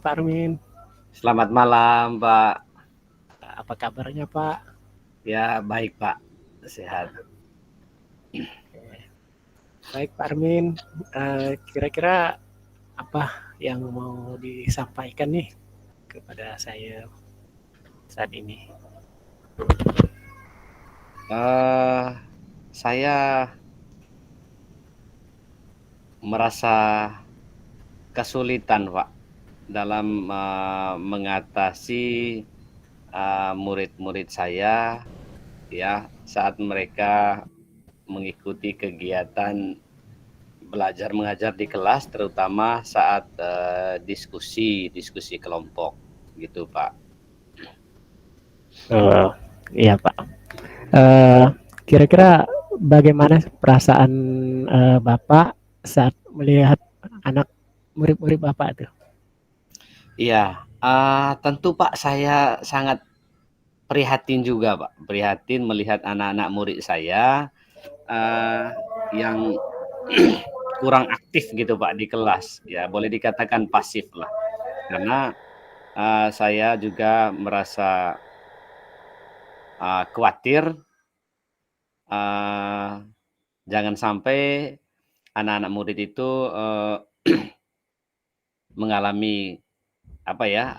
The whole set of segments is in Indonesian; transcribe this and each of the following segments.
Pak Armin, Selamat malam, Pak. apa kabarnya Pak? Ya, baik, Pak. Sehat. Baik Pak Armin, kira-kira apa yang mau disampaikan nih kepada saya saat ini? Eh, saya merasa kesulitan, Pak, dalam mengatasi murid-murid saya, ya, saat mereka mengikuti kegiatan belajar mengajar di kelas, terutama saat diskusi kelompok, gitu, Pak. Oh, iya Pak. Eh, Kira-kira bagaimana perasaan Bapak saat melihat anak murid-murid Bapak tuh? Iya, tentu Pak, saya sangat prihatin juga, Pak. Prihatin melihat anak-anak murid saya yang kurang aktif gitu, Pak, di kelas. Ya, boleh dikatakan pasif lah. Karena saya juga merasa khawatir jangan sampai anak-anak murid itu mengalami apa ya,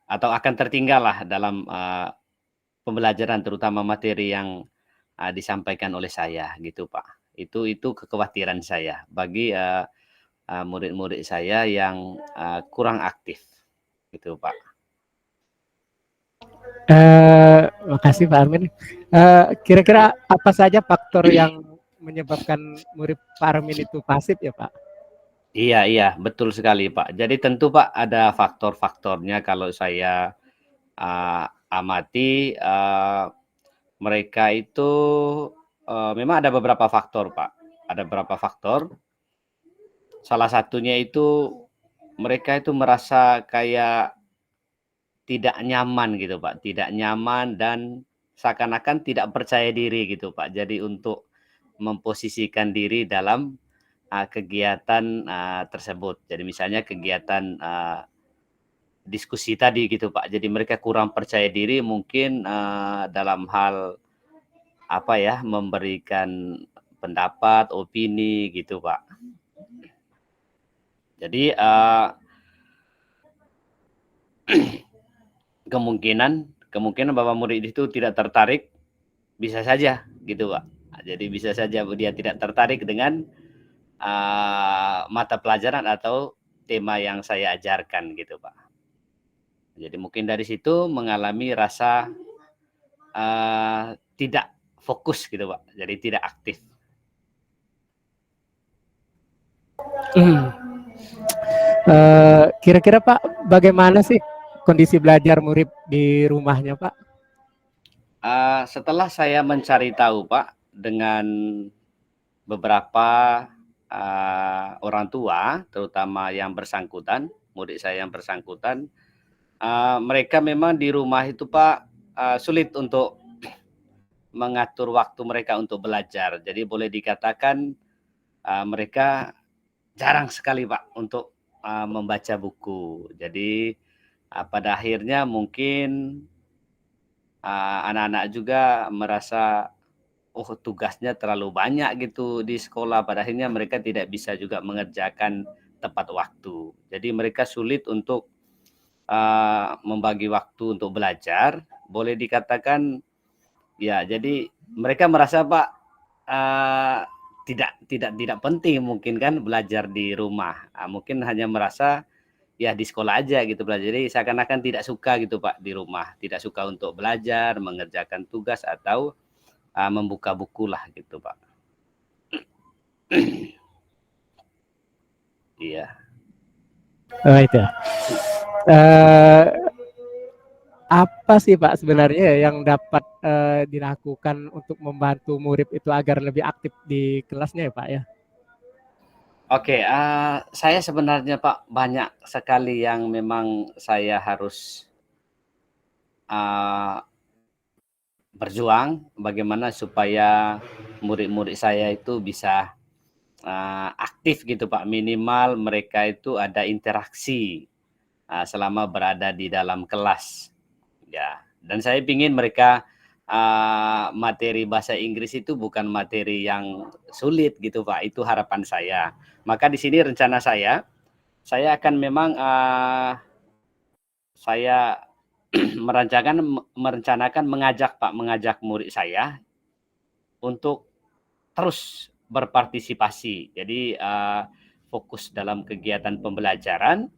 atau akan tertinggal lah dalam pembelajaran, terutama materi yang disampaikan oleh saya gitu, Pak. Itu kekhawatiran saya bagi murid-murid saya yang kurang aktif gitu, Pak. Makasih Pak Armin. Kira-kira apa saja faktor yang menyebabkan murid Pak Armin itu pasif ya Pak? Iya iya, betul sekali, Pak. Jadi tentu, Pak, ada faktor-faktornya kalau saya amati, mereka itu memang ada beberapa faktor, Pak. Ada beberapa faktor. Salah satunya itu mereka itu merasa kayak tidak nyaman gitu, Pak, tidak nyaman dan seakan-akan tidak percaya diri gitu, Pak. Jadi untuk memposisikan diri dalam kegiatan tersebut. Jadi misalnya kegiatan diskusi tadi gitu, Pak. Jadi mereka kurang percaya diri mungkin dalam hal apa ya, memberikan pendapat, opini gitu, Pak. Jadi kemungkinan Bapak murid itu tidak tertarik, bisa saja gitu, Pak. Jadi bisa saja dia tidak tertarik dengan mata pelajaran atau tema yang saya ajarkan gitu, Pak. Jadi mungkin dari situ mengalami rasa tidak fokus gitu, Pak. Jadi tidak aktif. Kira-kira Pak, bagaimana sih kondisi belajar murid di rumahnya Pak? Setelah saya mencari tahu, Pak, dengan beberapa orang tua, terutama yang bersangkutan, murid saya yang bersangkutan, mereka memang di rumah itu, Pak, sulit untuk mengatur waktu mereka untuk belajar. Jadi boleh dikatakan mereka jarang sekali, Pak, untuk membaca buku. Jadi pada akhirnya mungkin anak-anak juga merasa, oh, tugasnya terlalu banyak gitu di sekolah, pada akhirnya mereka tidak bisa juga mengerjakan tepat waktu. Jadi mereka sulit untuk membagi waktu untuk belajar. Boleh dikatakan ya, jadi mereka merasa, Pak, tidak penting mungkin kan belajar di rumah. Mungkin hanya merasa ya di sekolah aja gitu belajar. Jadi seakan-akan tidak suka gitu, Pak, di rumah. Tidak suka untuk belajar, mengerjakan tugas atau membuka buku lah gitu, Pak. Iya. Oh itu. Eh, Apa sih Pak sebenarnya yang dapat dilakukan untuk membantu murid itu agar lebih aktif di kelasnya ya Pak ya? Oke, saya sebenarnya Pak, banyak sekali yang memang saya harus, eee, berjuang bagaimana supaya murid-murid saya itu bisa, aktif gitu Pak, minimal mereka itu ada interaksi, selama berada di dalam kelas, ya. Dan saya ingin mereka, materi bahasa Inggris itu bukan materi yang sulit gitu Pak, itu harapan saya. Maka di sini rencana saya akan memang, saya merencanakan mengajak murid saya untuk terus berpartisipasi. Jadi, fokus dalam kegiatan pembelajaran,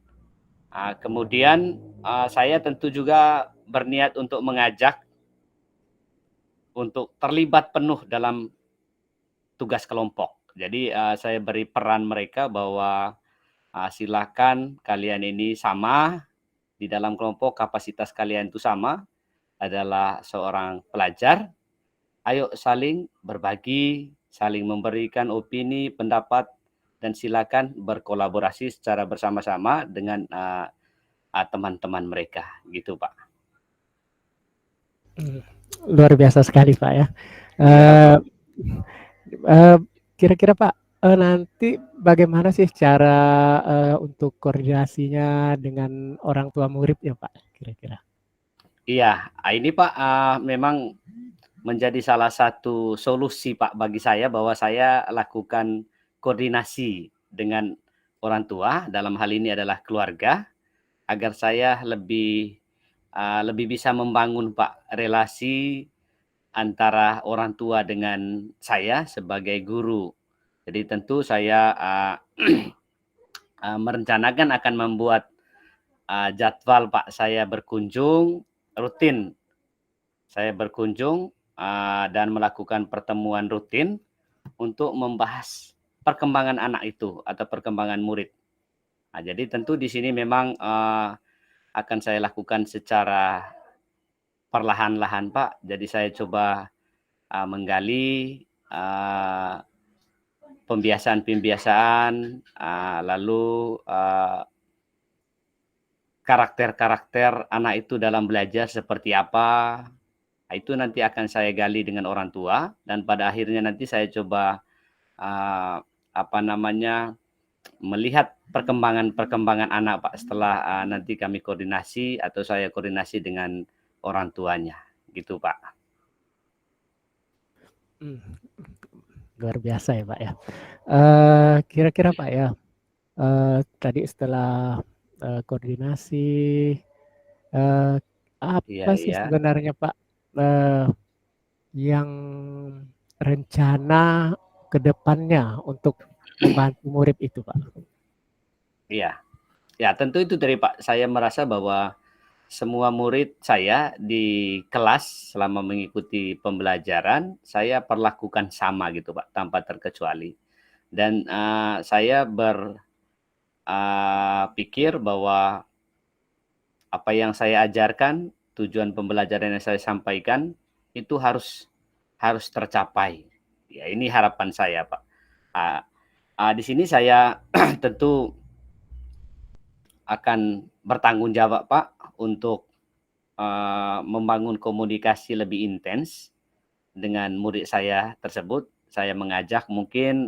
kemudian, saya tentu juga berniat untuk mengajak untuk terlibat penuh dalam tugas kelompok. Jadi, saya beri peran mereka bahwa, silakan kalian ini sama di dalam kelompok, kapasitas kalian itu sama, adalah seorang pelajar, ayo saling berbagi, saling memberikan opini, pendapat, dan silakan berkolaborasi secara bersama-sama dengan, teman-teman mereka, gitu Pak. Luar biasa sekali Pak ya. Iya Eee Pak. eee, Kira-kira Pak, nanti bagaimana sih cara, untuk koordinasinya dengan orang tua murid ya Pak, kira-kira? Iya, ini Pak, memang menjadi salah satu solusi Pak bagi saya bahwa saya lakukan koordinasi dengan orang tua, dalam hal ini adalah keluarga, agar saya lebih bisa membangun Pak relasi antara orang tua dengan saya sebagai guru. Jadi tentu saya, merencanakan akan membuat, jadwal Pak saya berkunjung rutin. Saya berkunjung, dan melakukan pertemuan rutin untuk membahas perkembangan anak itu atau perkembangan murid. Jadi tentu di sini memang, akan saya lakukan secara perlahan-lahan Pak. Jadi saya coba, menggali, eee, pembiasaan-pembiasaan, lalu, karakter-karakter anak itu dalam belajar seperti apa, itu nanti akan saya gali dengan orang tua dan pada akhirnya nanti saya coba, eee, apa namanya, melihat perkembangan-perkembangan anak Pak setelah, nanti kami koordinasi atau saya koordinasi dengan orang tuanya, gitu Pak. Mmm, Luar biasa ya Pak ya. Kira-kira Pak ya, tadi setelah, koordinasi, eee, Iya apa sih iya sebenarnya Pak, eee, yang rencana ke depannya untuk membantu murid itu Pak? iya. Ya tentu itu dari Pak, saya merasa bahwa semua murid saya di kelas selama mengikuti pembelajaran, saya perlakukan sama gitu Pak, tanpa terkecuali. Dan, saya pikir bahwa apa yang saya ajarkan, tujuan pembelajaran yang saya sampaikan, itu harus tercapai. Ya ini harapan saya Pak. Ah di sini saya tentu akan bertanggung jawab Pak, untuk, membangun komunikasi lebih intens dengan murid saya tersebut. Saya mengajak mungkin,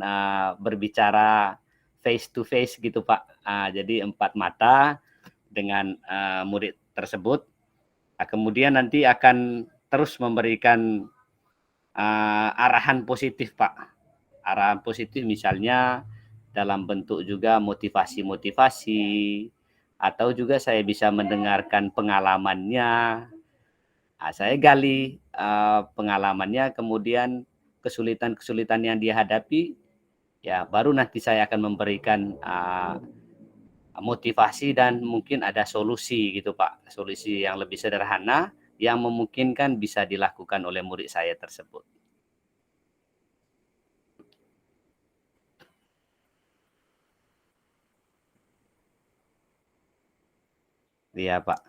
berbicara face to face gitu Pak, jadi empat mata dengan, murid tersebut. Kemudian nanti akan terus memberikan, arahan positif Pak, arahan positif misalnya dalam bentuk juga motivasi-motivasi, atau juga saya bisa mendengarkan pengalamannya. Saya gali, pengalamannya, kemudian kesulitan-kesulitan yang dia hadapi, ya baru nanti saya akan memberikan, motivasi dan mungkin ada solusi gitu Pak, solusi yang lebih sederhana yang memungkinkan bisa dilakukan oleh murid saya tersebut. Iya Pak.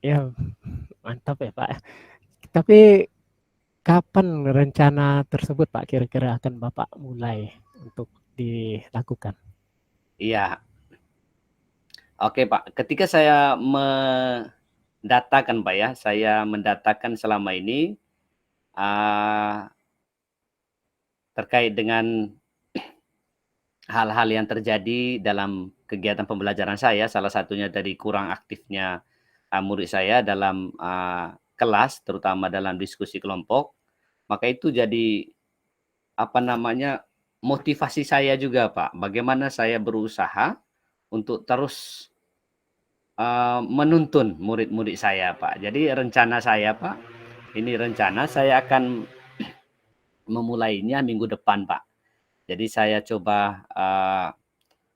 Ya mantap ya Pak ya. Tapi kapan rencana tersebut Pak kira-kira akan Bapak mulai? untuk dilakukan? Iya. Oke, Pak. Ketika saya mendatakan, Pak, ya, saya mendatakan selama ini, eee, terkait dengan hal-hal yang terjadi dalam kegiatan pembelajaran saya, salah satunya dari kurang aktifnya, murid saya dalam, kelas, terutama dalam diskusi kelompok, maka itu jadi, apa namanya, motivasi saya juga, Pak. Bagaimana saya berusaha untuk terus, menuntun murid-murid saya, Pak. Jadi rencana saya, Pak, ini rencana saya akan memulainya minggu depan, Pak. Jadi saya coba,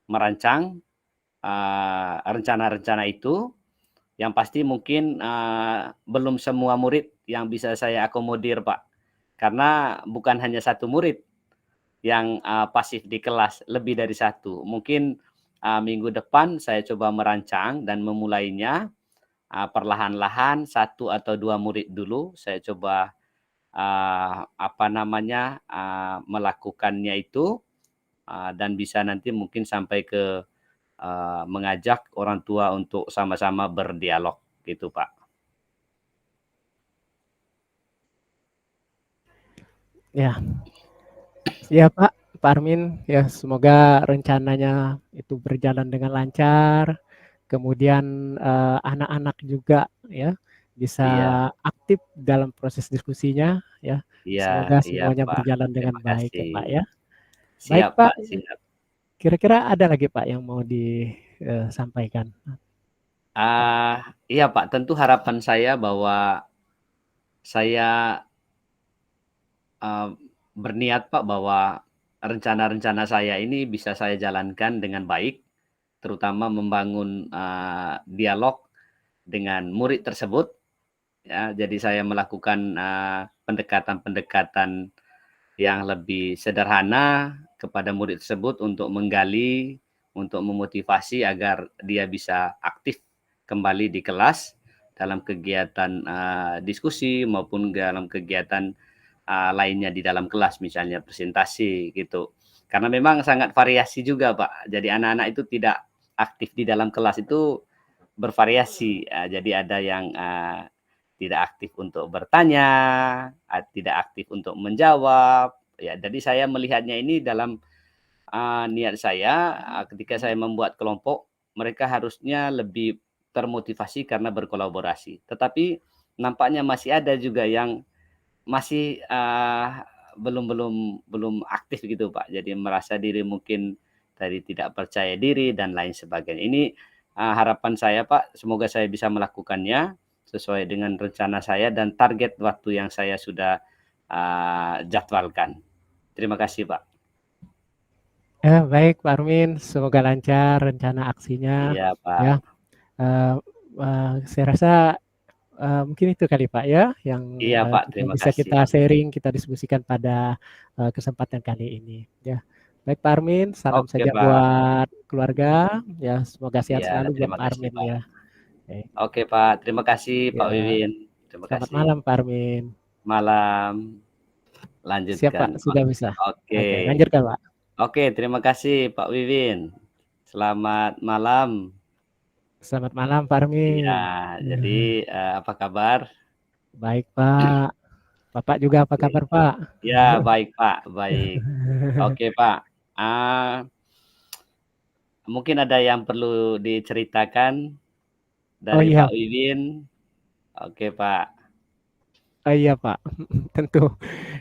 merancang, rencana-rencana itu, yang pasti mungkin, belum semua murid yang bisa saya akomodir, Pak. Karena bukan hanya satu murid yang, pasif di kelas, lebih dari satu. Mungkin, minggu depan saya coba merancang dan memulainya, perlahan-lahan satu atau 2 murid dulu saya coba, apa namanya, melakukannya itu, dan bisa nanti mungkin sampai ke, mengajak orang tua untuk sama-sama berdialog gitu, Pak. Ya, ya Pak, Pak Armin, ya semoga rencananya itu berjalan dengan lancar, kemudian, anak-anak juga ya bisa Iya aktif dalam proses diskusinya ya. iya Semoga iya, semuanya Pak. berjalan dengan Terima baik ya kasih. Pak ya. Baik Siap, Pak, Pak, siap. kira-kira ada lagi Pak yang mau disampaikan? Iya, Pak, tentu harapan saya bahwa saya, eee, berniat, Pak, bahwa rencana-rencana saya ini bisa saya jalankan dengan baik, terutama membangun, dialog dengan murid tersebut, ya. Jadi saya melakukan, pendekatan-pendekatan yang lebih sederhana kepada murid tersebut untuk menggali, untuk memotivasi agar dia bisa aktif kembali di kelas dalam kegiatan, diskusi maupun dalam kegiatan, lainnya di dalam kelas, misalnya presentasi gitu. Karena memang sangat variasi juga, Pak. Jadi anak-anak itu tidak aktif di dalam kelas itu bervariasi, jadi ada yang, tidak aktif untuk bertanya, tidak aktif untuk menjawab, ya. Jadi saya melihatnya ini dalam, niat saya, ketika saya membuat kelompok, mereka harusnya lebih termotivasi karena berkolaborasi. Tetapi nampaknya masih ada juga yang masih, belum belum belum aktif gitu, Pak. Jadi merasa diri mungkin dari tidak percaya diri dan lain sebagainya. Ini, harapan saya, Pak, semoga saya bisa melakukannya sesuai dengan rencana saya dan target waktu yang saya sudah, jadwalkan. Terima kasih, Pak. Baik Pak Armin, semoga lancar rencana aksinya Iya, ya. Pak. Eee saya rasa, mungkin itu kali Pak ya, yang, Iya, Pak, kita terima bisa kasih. kita sharing, kita diskusikan pada, kesempatan kali ini, ya. Baik Pak Armin, salam Oke, saja Pak. buat keluarga, ya semoga sehat Iya, selalu buat terima Pak kasih, Armin Pak. ya. Oke, Oke, Pak, terima kasih, Pak ya Wiwin. Terima selamat kasih. malam Pak Armin. Malam. Siap Lanjutkan. Pak, sudah bisa. Oke. Oke, lanjutkan Pak. Oke, terima kasih Pak Wiwin. Selamat malam. Selamat malam Pak Iya, Armin. jadi, apa kabar? Baik Pak. Bapak juga apa Oke. kabar Pak? Ya, baik Pak, baik. Oke Pak, eee, mungkin ada yang perlu diceritakan Oh dari iya Pak Wiwin. Oke Pak. oh iya Pak, tentu.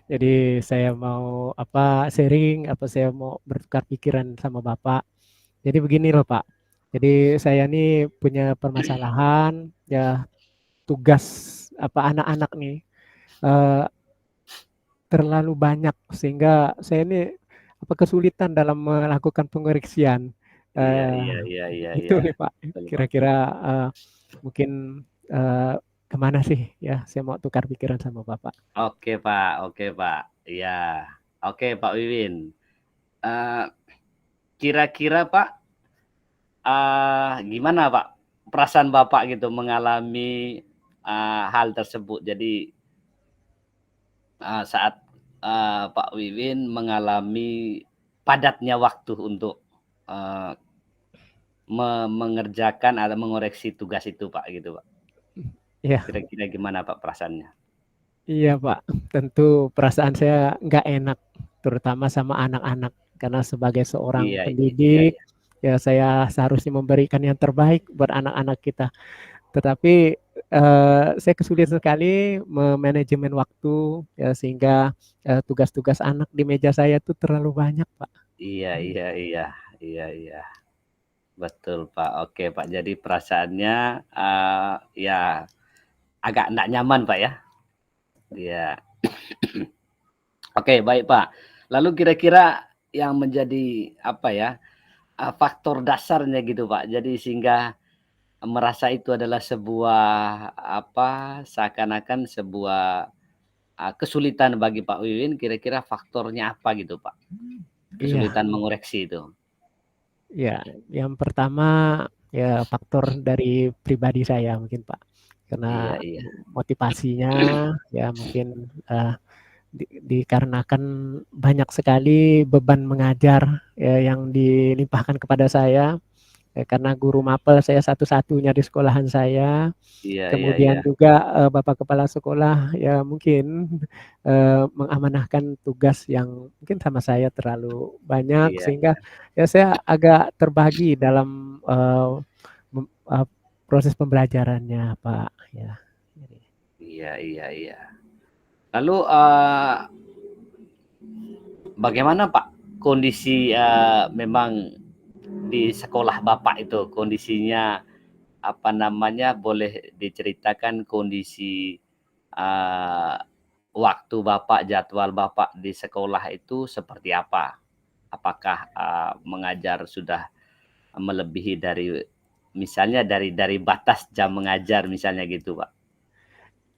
Jadi saya mau sharing, saya mau bertukar pikiran sama Bapak. Jadi begini loh Pak, jadi saya nih punya permasalahan, ya tugas anak-anak nih, eee, terlalu banyak sehingga saya ini kesulitan dalam melakukan pengoreksian. Iya Eee, iya iya iya itu iya. nih Pak, Betul Pak. kira-kira, mungkin, eee, ke sih ya saya mau tukar pikiran sama Bapak. Oke Pak oke Pak. Iya. Oke Pak Wiwin, eee, kira-kira Pak, gimana Pak, perasaan Bapak gitu mengalami, hal tersebut? Jadi, saat, Pak Wiwin mengalami padatnya waktu untuk, eee, mengerjakan atau mengoreksi tugas itu, Pak, gitu, Pak. Iya. Kira-kira gimana, Pak, perasaannya? Iya, Pak, tentu perasaan saya nggak enak, terutama sama anak-anak. Karena sebagai seorang Iya iya pendidik, iya. ya saya seharusnya memberikan yang terbaik buat anak-anak kita. Tetapi, saya kesulitan sekali memanajemen waktu, ya sehingga, tugas-tugas anak di meja saya tuh terlalu banyak, Pak. Iya iya iya. Iya iya. Betul, Pak. Oke, Pak. Jadi perasaannya, ya agak nggak nyaman, Pak, ya? Iya. Oke, baik, Pak. Lalu kira-kira yang menjadi, apa ya, faktor dasarnya gitu, Pak, jadi sehingga merasa itu adalah sebuah, apa, seakan-akan sebuah, kesulitan bagi Pak Wiwin, kira-kira faktornya apa gitu, Pak? Iya, Kesulitan mengoreksi itu? ya, yang pertama, ya faktor dari pribadi saya mungkin, Pak. Iya Karena iya. motivasinya ya mungkin, dikarenakan banyak sekali beban mengajar, ya yang dilimpahkan kepada saya, karena guru mapel saya satu-satunya di sekolahan saya, Iya iya iya. kemudian juga, bapak kepala sekolah ya mungkin, mengamanahkan tugas yang mungkin sama saya terlalu banyak Iya sehingga iya. ya saya agak terbagi dalam, proses pembelajarannya, Pak, ya. Iya iya iya. Lalu, bagaimana Pak kondisi, memang di sekolah Bapak itu kondisinya, apa namanya, boleh diceritakan kondisi, eee, waktu Bapak, jadwal Bapak di sekolah itu seperti apa? Apakah, mengajar sudah melebihi dari misalnya dari batas jam mengajar misalnya gitu, Pak?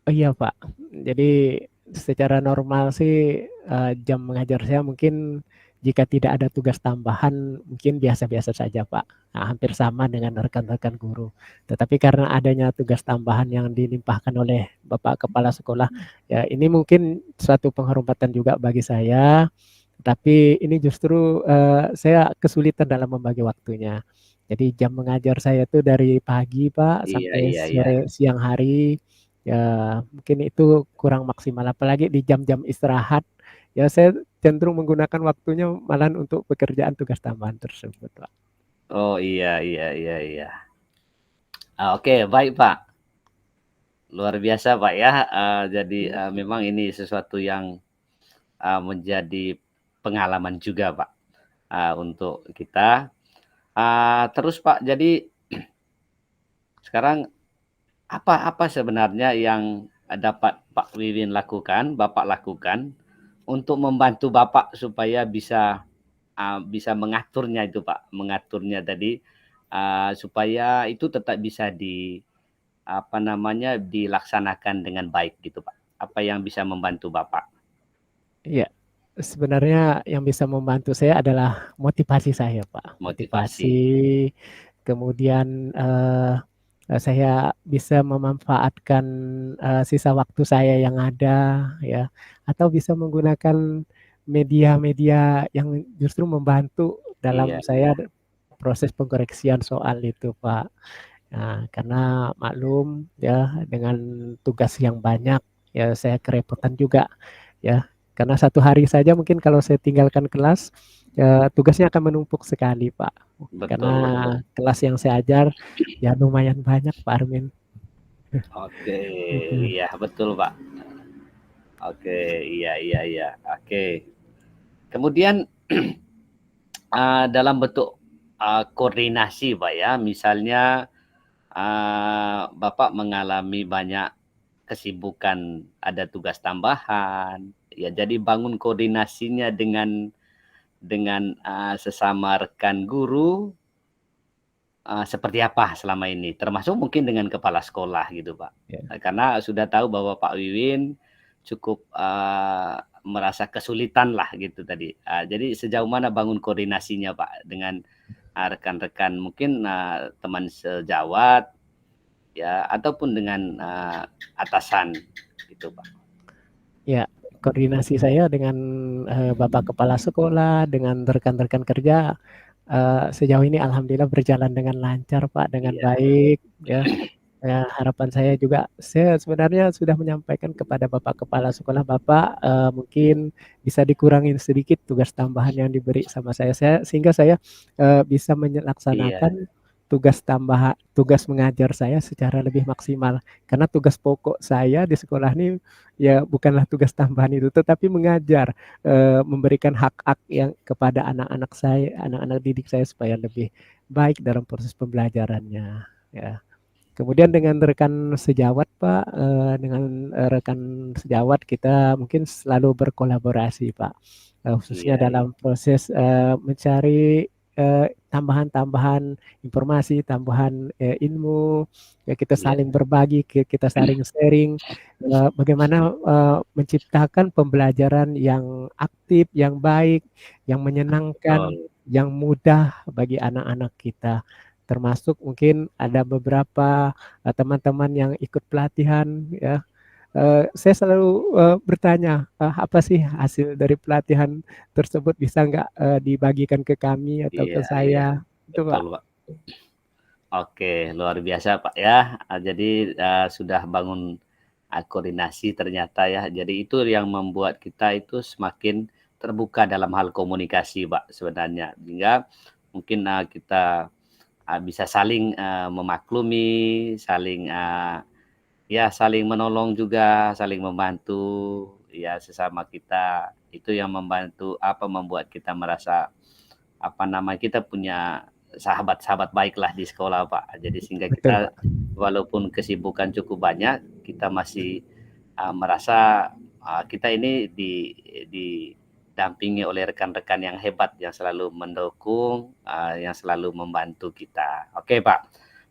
Oh iya, Pak. Jadi secara normal sih, jam mengajar saya mungkin jika tidak ada tugas tambahan mungkin biasa-biasa saja, Pak. Nah, hampir sama dengan rekan-rekan guru. Tetapi karena adanya tugas tambahan yang dilimpahkan oleh Bapak Kepala Sekolah, ya ini mungkin suatu penghormatan juga bagi saya, tapi ini justru, saya kesulitan dalam membagi waktunya. Jadi jam mengajar saya tuh dari pagi, Pak, Iya sampai iya iya. siang hari. Ya, mungkin itu kurang maksimal, apalagi di jam-jam istirahat, ya saya cenderung menggunakan waktunya malahan untuk pekerjaan tugas tambahan tersebut, Pak. Oh, iya iya iya iya. Oke, baik, Pak. Luar biasa, Pak, ya, jadi, memang ini sesuatu yang, menjadi pengalaman juga, Pak, untuk kita. Terus, Pak, jadi sekarang apa apa sebenarnya yang, dapat Pak Wiwin lakukan, Bapak lakukan untuk membantu Bapak supaya bisa, bisa mengaturnya itu, Pak, mengaturnya tadi, supaya itu tetap bisa apa namanya, dilaksanakan dengan baik gitu, Pak? Apa yang bisa membantu Bapak? Iya, sebenarnya yang bisa membantu saya adalah motivasi saya, Pak. Motivasi. Motivasi, kemudian, saya bisa memanfaatkan, sisa waktu saya yang ada ya, atau bisa menggunakan media-media yang justru membantu dalam Iya iya. saya proses pengkoreksian soal itu, Pak. Nah, karena maklum ya dengan tugas yang banyak, ya saya kerepotan juga ya. Karena satu hari saja mungkin kalau saya tinggalkan kelas, ya tugasnya akan menumpuk sekali, Pak. Karena Betul betul. kelas yang saya ajar ya lumayan banyak, Pak Armin. Oke, Mhm. iya betul, Pak. Oke, iya iya iya, oke. Kemudian, dalam bentuk, koordinasi, Pak, ya, misalnya, Bapak mengalami banyak kesibukan, ada tugas tambahan, ya jadi bangun koordinasinya dengan sesama rekan guru, seperti apa selama ini? Termasuk mungkin dengan kepala sekolah gitu, Pak. Ya. Karena sudah tahu bahwa Pak Wiwin cukup, merasa kesulitan lah gitu tadi. Jadi sejauh mana bangun koordinasinya, Pak, dengan, rekan-rekan mungkin, teman sejawat ya ataupun dengan, atasan gitu, Pak? Ya, koordinasi saya dengan, Bapak Kepala Sekolah, dengan rekan-rekan kerja, sejauh ini alhamdulillah berjalan dengan lancar, Pak, dengan Iya, baik, ya. Ya, harapan saya juga, saya sebenarnya sudah menyampaikan kepada Bapak Kepala Sekolah, "Bapak, mungkin bisa dikurangin sedikit tugas tambahan yang diberi sama saya sehingga saya, bisa iya, melaksanakan tugas mengajar saya secara lebih maksimal." Karena tugas pokok saya di sekolah ini, ya bukanlah tugas tambahan itu, tetapi mengajar, memberikan hak-hak yang kepada anak-anak didik saya supaya lebih baik dalam proses pembelajarannya, ya. Kemudian dengan rekan sejawat, Pak, rekan sejawat kita mungkin selalu berkolaborasi, Pak, khususnya iya, iya, dalam proses, mencari, tambahan-tambahan informasi, tambahan, ilmu, ya kita iya, saling berbagi, kita saling sharing, bagaimana, menciptakan pembelajaran yang aktif, yang baik, yang menyenangkan, betul. yang mudah bagi anak-anak kita. Termasuk mungkin ada beberapa, teman-teman yang ikut pelatihan ya, saya selalu, bertanya, "Apa sih hasil dari pelatihan tersebut bisa nggak, dibagikan ke kami atau Iya, ke iya, saya?" Itu, betul, Pak. Pak. Oke, luar biasa, Pak, ya. Jadi, sudah bangun, koordinasi ternyata ya. Jadi itu yang membuat kita itu semakin terbuka dalam hal komunikasi, Pak, sebenarnya. Sehingga mungkin, kita, bisa saling, memaklumi, saling, ya saling menolong juga, saling membantu, ya sesama kita. Itu yang membuat kita merasa, kita punya sahabat-sahabat baiklah di sekolah, Pak. Jadi sehingga Betul, kita Pak. walaupun kesibukan cukup banyak, kita masih, merasa, kita ini didampingi oleh rekan-rekan yang hebat, yang selalu mendukung, yang selalu membantu kita. Oke, Pak.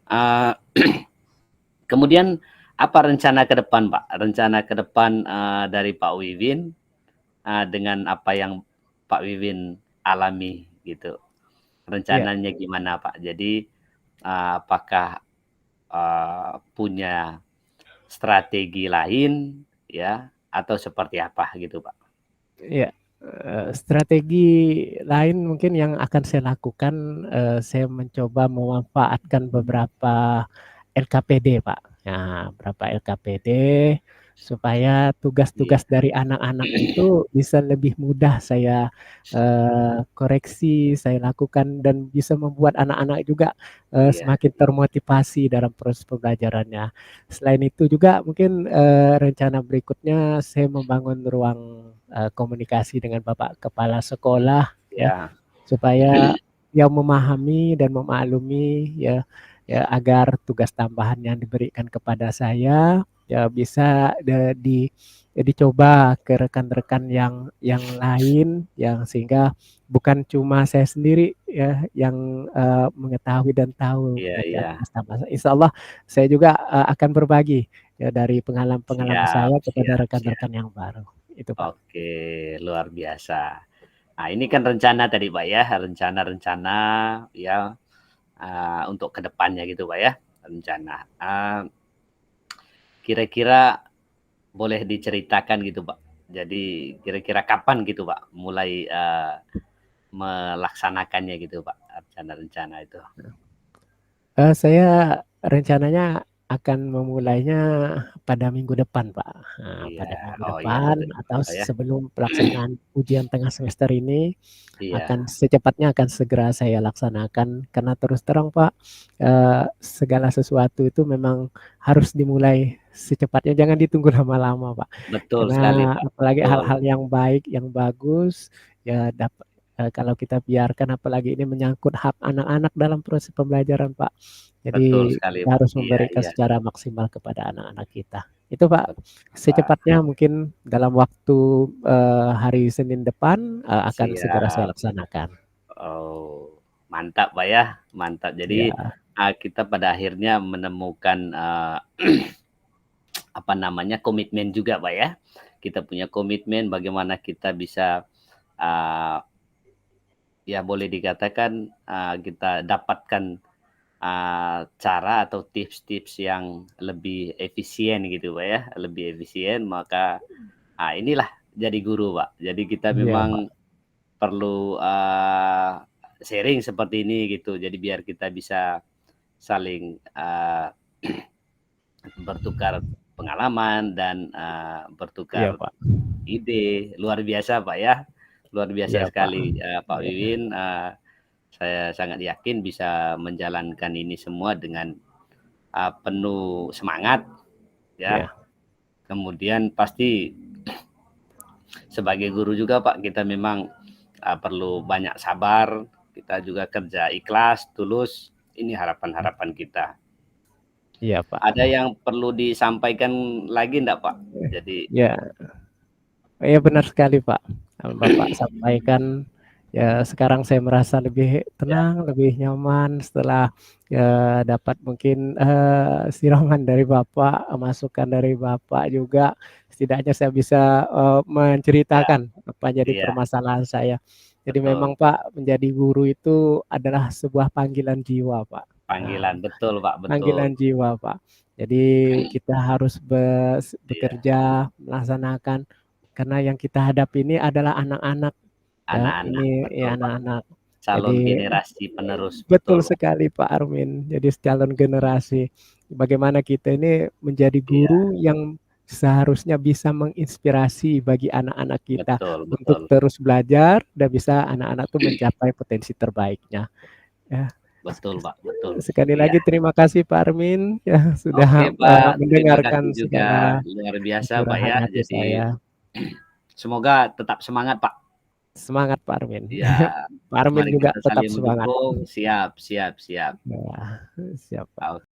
Eee, kemudian apa rencana ke depan, Pak? Rencana ke depan, dari Pak Wiwin, dengan apa yang Pak Wiwin alami gitu? Iya, Rencananya gimana, Pak? Jadi, apakah, punya strategi lain ya, atau seperti apa gitu, Pak? iya, strategi lain mungkin yang akan saya lakukan, saya mencoba memanfaatkan beberapa LKPD, Pak. Nah, berapa LKPD supaya Iya, tugas-tugas dari anak-anak itu bisa lebih mudah saya, koreksi, saya lakukan dan bisa membuat anak-anak juga, iya, semakin termotivasi dalam proses pembelajarannya. Selain itu juga mungkin, rencana berikutnya saya membangun ruang, komunikasi dengan Bapak Kepala Sekolah ya, iya, supaya dia memahami dan memaklumi ya, agar tugas tambahan yang diberikan kepada saya, ya bisa dicoba ke rekan-rekan yang lain, yang sehingga bukan cuma saya sendiri ya yang, mengetahui dan tahu iya, pengerjaan iya. tugas tambahan. Insyaallah saya juga, akan berbagi ya dari pengalaman Siap, saya kepada siap, siap. rekan-rekan yang baru. Itu, Pak. Oke, luar biasa. Nah, ini kan rencana tadi, Pak, ya, rencana-rencana ya, untuk ke depannya gitu, Pak, ya, rencana. Kira-kira boleh diceritakan gitu, Pak. Jadi kira-kira kapan gitu, Pak, mulai, melaksanakannya gitu, Pak, rencana-rencana itu? Saya rencananya akan memulainya pada minggu depan, Pak. Nah, Iya, pada minggu oh iya depan betul, atau Pak, ya. sebelum pelaksanaan ujian tengah semester ini, Iya, akan segera saya laksanakan. Karena terus terang, Pak, segala sesuatu itu memang harus dimulai secepatnya, jangan ditunggu lama-lama, Pak. betul sekali, Karena Pak, apalagi betul, hal-hal yang baik, yang bagus, ya kalau kita biarkan apalagi ini menyangkut hak anak-anak dalam proses pembelajaran, Pak. betul Jadi sekali, kita Pak. harus Iya, memberikan iya, secara maksimal kepada anak-anak kita. Itu, Pak, betul, Pak. secepatnya mungkin dalam waktu, hari Senin depan, akan segera saya Siap. laksanakan. Oh, mantap, Pak, ya, mantap. Jadi, Ya, kita pada akhirnya menemukan, komitmen juga, Pak, ya. Kita punya komitmen bagaimana kita bisa, eee, ya boleh dikatakan, kita dapatkan, cara atau tips-tips yang lebih efisien gitu, Pak, ya, lebih efisien. Maka, inilah jadi guru, Pak. Jadi kita Iya, Pak. memang perlu, sharing seperti ini gitu. Jadi biar kita bisa saling, bertukar pengalaman dan, Iya, bertukar Pak. ide. Luar biasa, Pak, ya. Luar biasa Iya, Pak. sekali, Pak Iya, Wiwin, saya sangat yakin bisa menjalankan ini semua dengan, penuh semangat ya. iya, Kemudian pasti sebagai guru juga, Pak, kita memang, perlu banyak sabar, kita juga kerja ikhlas, tulus, ini harapan-harapan kita. iya, Pak. Ada yang perlu disampaikan lagi enggak, Pak? Jadi Ya, iya benar sekali, Pak. Bapak sampaikan, ya sekarang saya merasa lebih ya, tenang, lebih nyaman setelah, dapat mungkin, siraman dari Bapak, masukan dari Bapak juga, setidaknya saya bisa, ya, menceritakan apa jadi iya, permasalahan saya. Jadi memang, betul. Pak, menjadi guru itu adalah sebuah panggilan jiwa, Pak. Nah, Panggilan, betul, Pak, betul. panggilan jiwa, Pak. Jadi kita harus Iya, bekerja, melaksanakan karena yang kita hadapi ini adalah anak-anak ya, anak-anak, ini betul, ya Pak. anak-anak. Calon Jadi generasi penerus, betul betul, Pak. sekali Pak Armin. Jadi calon generasi. Bagaimana kita ini menjadi Iya, guru yang seharusnya bisa menginspirasi bagi anak-anak kita betul, untuk betul. terus belajar dan bisa anak-anak tuh mencapai potensi terbaiknya. Ya. Betul, Pak, betul. Sekali Iya. lagi terima kasih Pak Armin ya Oke, sudah, Pak, terima kasih mendengarkan juga, segala luar biasa, Pak, curahan ya. hati Jadi saya. semoga tetap semangat, Pak. Semangat Pak Armin. Iya, Pak Armin mari juga kita tetap saling semangat. mendukung. Siap, siap, siap. Ya, siap Pak. Oke.